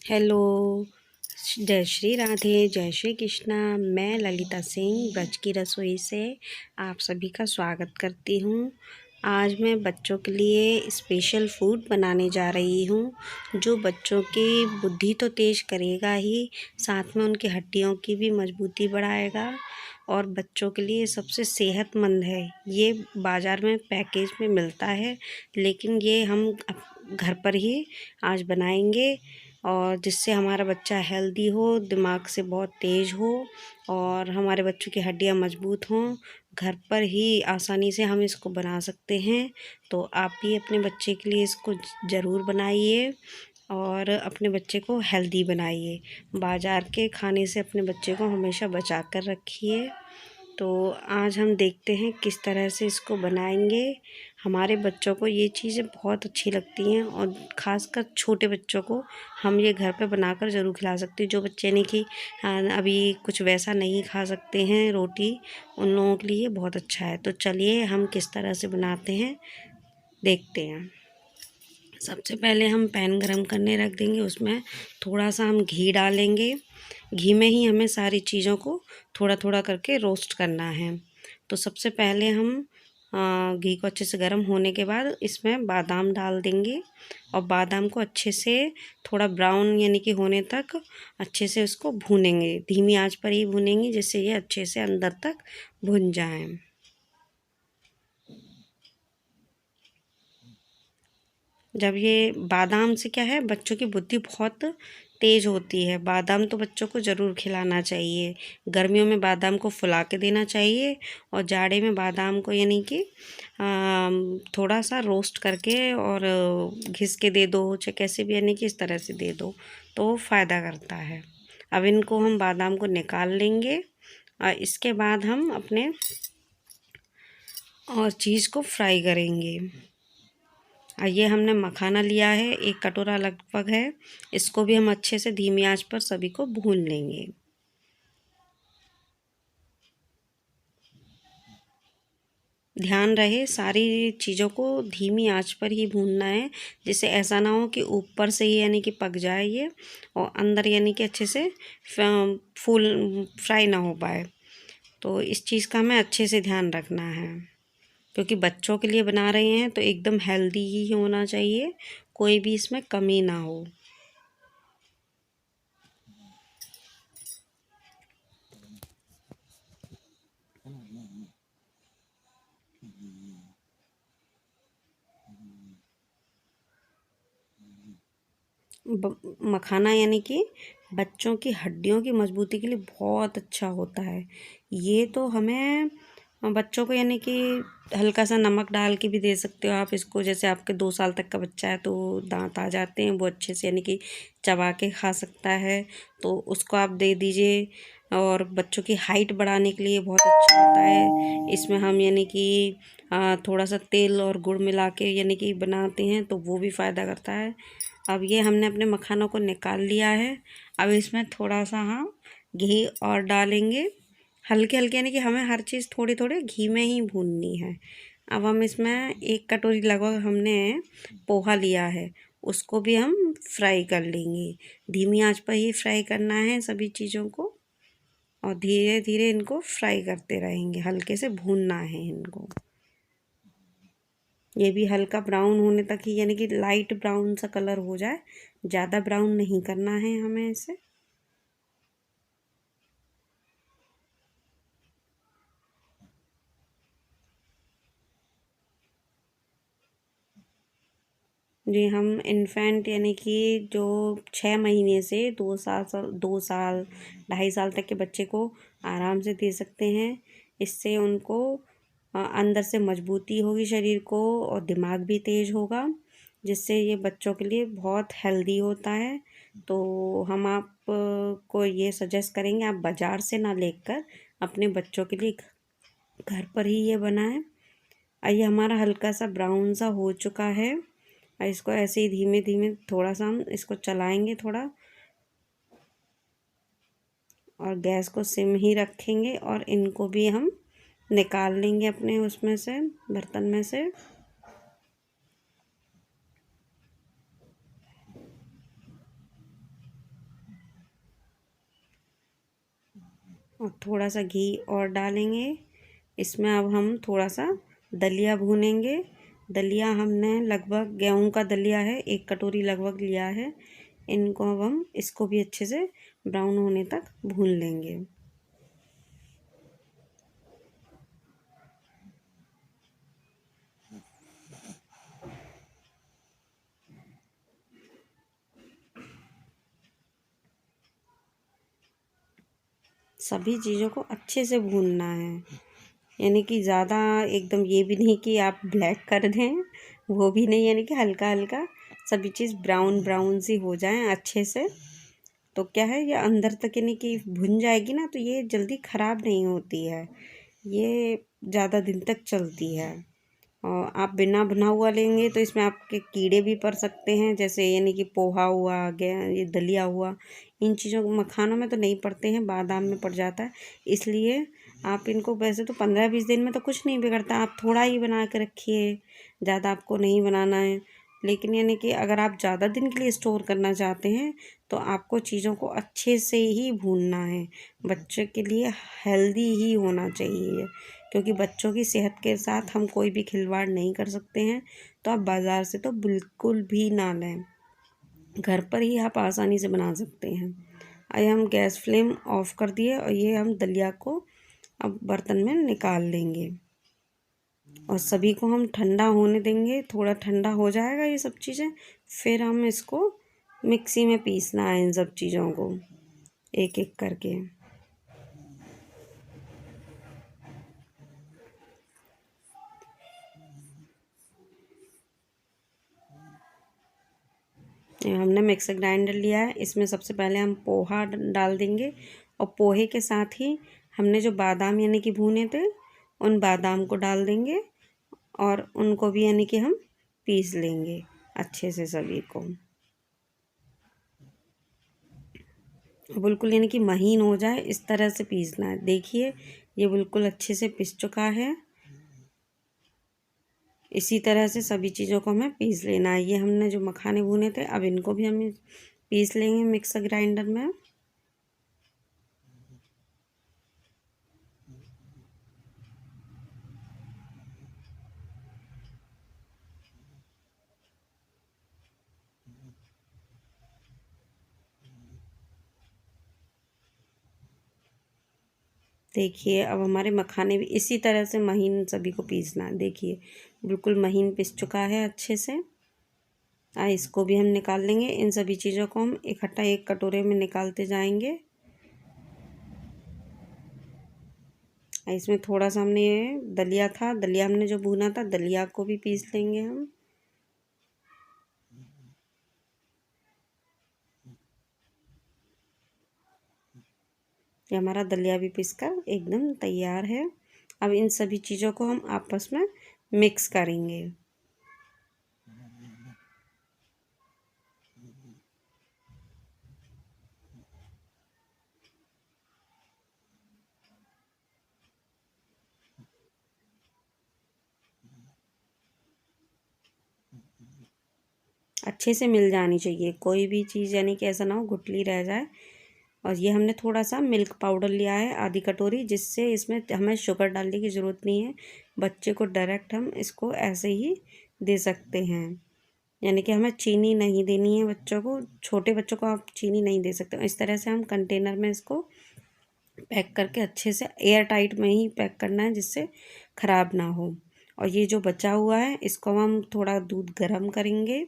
Hello. जय श्री राधे, जय श्री कृष्णा। मैं ललिता सिंह ब्रज की रसोई से आप सभी का स्वागत करती हूँ। आज मैं बच्चों के लिए स्पेशल फूड बनाने जा रही हूँ, जो बच्चों की बुद्धि तो तेज करेगा ही, साथ में उनकी हड्डियों की भी मजबूती बढ़ाएगा और बच्चों के लिए सबसे सेहतमंद है। ये बाज़ार में पैकेज में मिलता है, लेकिन ये हम घर पर ही आज बनाएंगे और जिससे हमारा बच्चा हेल्दी हो, दिमाग से बहुत तेज़ हो और हमारे बच्चों की हड्डियाँ मजबूत हों। घर पर ही आसानी से हम इसको बना सकते हैं, तो आप भी अपने बच्चे के लिए इसको ज़रूर बनाइए और अपने बच्चे को हेल्दी बनाइए। बाज़ार के खाने से अपने बच्चे को हमेशा बचा कर रखिए। तो आज हम देखते हैं किस तरह से इसको बनाएंगे। हमारे बच्चों को ये चीज़ें बहुत अच्छी लगती हैं और ख़ासकर छोटे बच्चों को हम ये घर पे बनाकर ज़रूर खिला सकते हैं। जो बच्चे नहीं कि अभी कुछ वैसा नहीं खा सकते हैं रोटी, उन लोगों के लिए बहुत अच्छा है। तो चलिए हम किस तरह से बनाते हैं देखते हैं। सबसे पहले हम पैन गरम करने रख देंगे, उसमें थोड़ा सा हम घी डालेंगे। घी में ही हमें सारी चीज़ों को थोड़ा थोड़ा करके रोस्ट करना है। तो सबसे पहले हम घी को अच्छे से गर्म होने के बाद इसमें बादाम डाल देंगे और बादाम को अच्छे से थोड़ा ब्राउन यानी कि होने तक अच्छे से उसको भूनेंगे। धीमी आंच पर ही भूनेंगे जिससे ये अच्छे से अंदर तक भुन जाएं। जब ये बादाम से क्या है, बच्चों की बुद्धि बहुत तेज़ होती है। बादाम तो बच्चों को ज़रूर खिलाना चाहिए। गर्मियों में बादाम को फुला के देना चाहिए और जाड़े में बादाम को यानी कि थोड़ा सा रोस्ट करके और घिस के दे दो, चाहे कैसे भी यानी कि इस तरह से दे दो तो फ़ायदा करता है। अब इनको हम बादाम को निकाल लेंगे और इसके बाद हम अपने और चीज़ को फ्राई करेंगे। ये हमने मखाना लिया है, 1 कटोरा लगभग है। इसको भी हम अच्छे से धीमी आंच पर सभी को भून लेंगे। ध्यान रहे सारी चीज़ों को धीमी आंच पर ही भूनना है, जिससे ऐसा ना हो कि ऊपर से ही यानी कि पक जाए ये और अंदर यानी कि अच्छे से फुल फ्राई ना हो पाए। तो इस चीज़ का हमें अच्छे से ध्यान रखना है, क्योंकि बच्चों के लिए बना रहे हैं तो एकदम हेल्दी ही होना चाहिए, कोई भी इसमें कमी ना हो। मखाना यानी कि बच्चों की हड्डियों की मजबूती के लिए बहुत अच्छा होता है। ये तो हमें बच्चों को यानी कि हल्का सा नमक डाल के भी दे सकते हो आप इसको। जैसे आपके 2 साल तक का बच्चा है तो दांत आ जाते हैं, वो अच्छे से यानी कि चबा के खा सकता है, तो उसको आप दे दीजिए। और बच्चों की हाइट बढ़ाने के लिए बहुत अच्छा होता है। इसमें हम यानी कि थोड़ा सा तेल और गुड़ मिला के यानी कि बनाते हैं, तो वो भी फ़ायदा करता है। अब ये हमने अपने मखानों को निकाल लिया है। अब इसमें थोड़ा सा हम घी और डालेंगे, हल्के हल्के यानी कि हमें हर चीज़ थोड़ी थोड़ी घी में ही भूननी है। अब हम इसमें 1 कटोरी लगभग हमने पोहा लिया है, उसको भी हम फ्राई कर लेंगे। धीमी आंच पर ही फ्राई करना है सभी चीज़ों को और धीरे धीरे इनको फ्राई करते रहेंगे, हल्के से भूनना है इनको। ये भी हल्का ब्राउन होने तक ही यानी कि लाइट ब्राउन सा कलर हो जाए, ज़्यादा ब्राउन नहीं करना है हमें इसे। जी, हम इन्फेंट यानी कि जो 6 महीने से 2 साल 2.5 साल तक के बच्चे को आराम से दे सकते हैं। इससे उनको अंदर से मजबूती होगी शरीर को और दिमाग भी तेज होगा, जिससे ये बच्चों के लिए बहुत हेल्दी होता है। तो हम आप को ये सजेस्ट करेंगे आप बाज़ार से ना लेकर अपने बच्चों के लिए घर पर ही ये बनाएं। ये हमारा हल्का सा ब्राउन सा हो चुका है और इसको ऐसे ही धीमे धीमे थोड़ा सा हम इसको चलाएंगे थोड़ा और गैस को सिम ही रखेंगे और इनको भी हम निकाल लेंगे अपने उसमें से, बर्तन में से। और थोड़ा सा घी और डालेंगे। इसमें अब हम थोड़ा सा दलिया भूनेंगे। दलिया हमने लगभग गेहूं का दलिया है, 1 कटोरी लगभग लिया है। इनको अब हम इसको भी अच्छे से ब्राउन होने तक भून लेंगे। सभी चीज़ों को अच्छे से भूनना है, यानी कि ज़्यादा एकदम ये भी नहीं कि आप ब्लैक कर दें, वो भी नहीं, यानी कि हल्का हल्का सभी चीज़ ब्राउन ब्राउन सी हो जाएं अच्छे से। तो क्या है, ये अंदर तक यानी कि भुन जाएगी ना, तो ये जल्दी ख़राब नहीं होती है, ये ज़्यादा दिन तक चलती है। और आप बिना भुना हुआ लेंगे तो इसमें आपके कीड़े भी पड़ सकते हैं, जैसे यानी कि पोहा हुआ गया, ये दलिया हुआ, इन चीज़ों मखानों में तो नहीं पड़ते हैं, बादाम में पड़ जाता है। इसलिए आप इनको, वैसे तो 15-20 दिन में तो कुछ नहीं बिगड़ता, आप थोड़ा ही बना के रखिए, ज़्यादा आपको नहीं बनाना है। लेकिन यानी कि अगर आप ज़्यादा दिन के लिए स्टोर करना चाहते हैं तो आपको चीज़ों को अच्छे से ही भूनना है। बच्चे के लिए हेल्दी ही होना चाहिए, क्योंकि बच्चों की सेहत के साथ हम कोई भी खिलवाड़ नहीं कर सकते हैं। तो आप बाज़ार से तो बिल्कुल भी ना लें, घर पर ही आप आसानी से बना सकते हैं। आइए हम गैस फ्लेम ऑफ कर दिए और ये हम दलिया को अब बर्तन में निकाल लेंगे और सभी को हम ठंडा होने देंगे। थोड़ा ठंडा हो जाएगा ये सब चीज़ें, फिर हम इसको मिक्सी में पीसना है इन सब चीज़ों को एक एक करके। ये हमने मिक्सर ग्राइंडर लिया है, इसमें सबसे पहले हम पोहा डाल देंगे और पोहे के साथ ही हमने जो बादाम यानी कि भूने थे उन बादाम को डाल देंगे और उनको भी यानी कि हम पीस लेंगे अच्छे से सभी को, बिल्कुल यानी कि महीन हो जाए इस तरह से पीसना है। देखिए ये बिल्कुल अच्छे से पिस चुका है। इसी तरह से सभी चीज़ों को हमें पीस लेना है। ये हमने जो मखाने भुने थे अब इनको भी हम पीस लेंगे मिक्सर ग्राइंडर में। देखिए अब हमारे मखाने भी इसी तरह से महीन सभी को पीसना है। देखिए बिल्कुल महीन पिस चुका है अच्छे से। इसको भी हम निकाल लेंगे। इन सभी चीज़ों को हम इकट्ठा एक कटोरे में निकालते जाएंगे। इसमें थोड़ा सा हमने ये दलिया था, दलिया हमने जो भुना था, दलिया को भी पीस लेंगे हम। ये हमारा दलिया भी पीसकर एकदम तैयार है। अब इन सभी चीज़ों को हम आपस में मिक्स करेंगे। अच्छे से मिल जानी चाहिए, कोई भी चीज़ यानी कि ऐसा ना हो गुठली रह जाए। और ये हमने थोड़ा सा मिल्क पाउडर लिया है ½ कटोरी, जिससे इसमें हमें शुगर डालने की ज़रूरत नहीं है। बच्चे को डायरेक्ट हम इसको ऐसे ही दे सकते हैं, यानी कि हमें चीनी नहीं देनी है बच्चों को। छोटे बच्चों को आप चीनी नहीं दे सकते। इस तरह से हम कंटेनर में इसको पैक करके अच्छे से एयर टाइट में ही पैक करना है, जिससे ख़राब ना हो। और ये जो बचा हुआ है इसको हम थोड़ा दूध गर्म करेंगे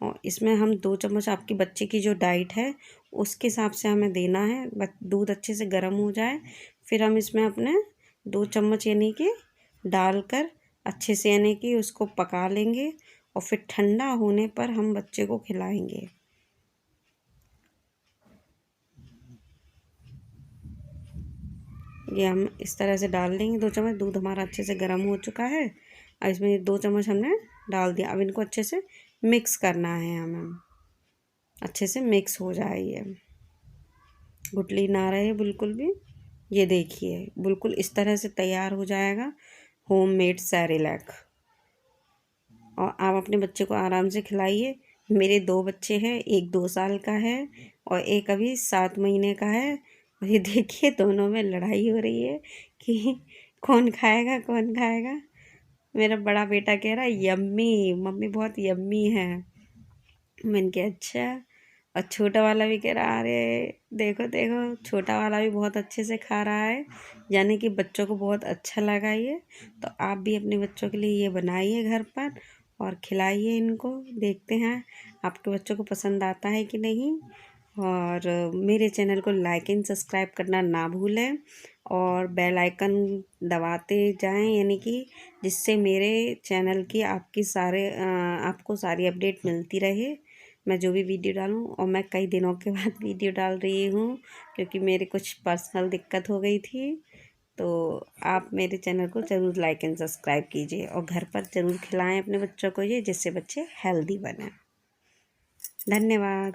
और इसमें हम 2 चम्मच, आपके बच्चे की जो डाइट है उसके हिसाब से हमें देना है। दूध अच्छे से गर्म हो जाए फिर हम इसमें अपने 2 चम्मच यानी कि डालकर अच्छे से यानी कि उसको पका लेंगे और फिर ठंडा होने पर हम बच्चे को खिलाएंगे। ये हम इस तरह से डाल देंगे 2 चम्मच। दूध हमारा अच्छे से गर्म हो चुका है और इसमें 2 चम्मच हमने डाल दिया। अब इनको अच्छे से मिक्स करना है हमें, अच्छे से मिक्स हो जाए, ये गुठली ना रहे बिल्कुल भी। ये देखिए बिल्कुल इस तरह से तैयार हो जाएगा होममेड सेरेलैक। और आप अपने बच्चे को आराम से खिलाइए। मेरे 2 बच्चे हैं, एक 2 साल का है और एक अभी 7 महीने का है। और ये देखिए दोनों में लड़ाई हो रही है कि कौन खाएगा कौन खाएगा। मेरा बड़ा बेटा कह रहा है यम्मी, मम्मी बहुत यम्मी है। मैंने कहा अच्छा। और छोटा वाला भी कह रहा अरे देखो देखो, छोटा वाला भी बहुत अच्छे से खा रहा है, यानी कि बच्चों को बहुत अच्छा लगा ये। तो आप भी अपने बच्चों के लिए ये बनाइए घर पर और खिलाइए इनको। देखते हैं आपके बच्चों को पसंद आता है कि नहीं। और मेरे चैनल को लाइक एंड सब्सक्राइब करना ना भूलें और बेल आइकन दबाते जाएं, यानी कि जिससे मेरे चैनल की आपको सारी अपडेट मिलती रहे। मैं जो भी वीडियो डालूं, और मैं कई दिनों के बाद वीडियो डाल रही हूँ क्योंकि मेरे कुछ पर्सनल दिक्कत हो गई थी। तो आप मेरे चैनल को ज़रूर लाइक एंड सब्सक्राइब कीजिए और घर पर ज़रूर खिलाएं अपने बच्चों को ये, जिससे बच्चे हेल्दी बने। धन्यवाद।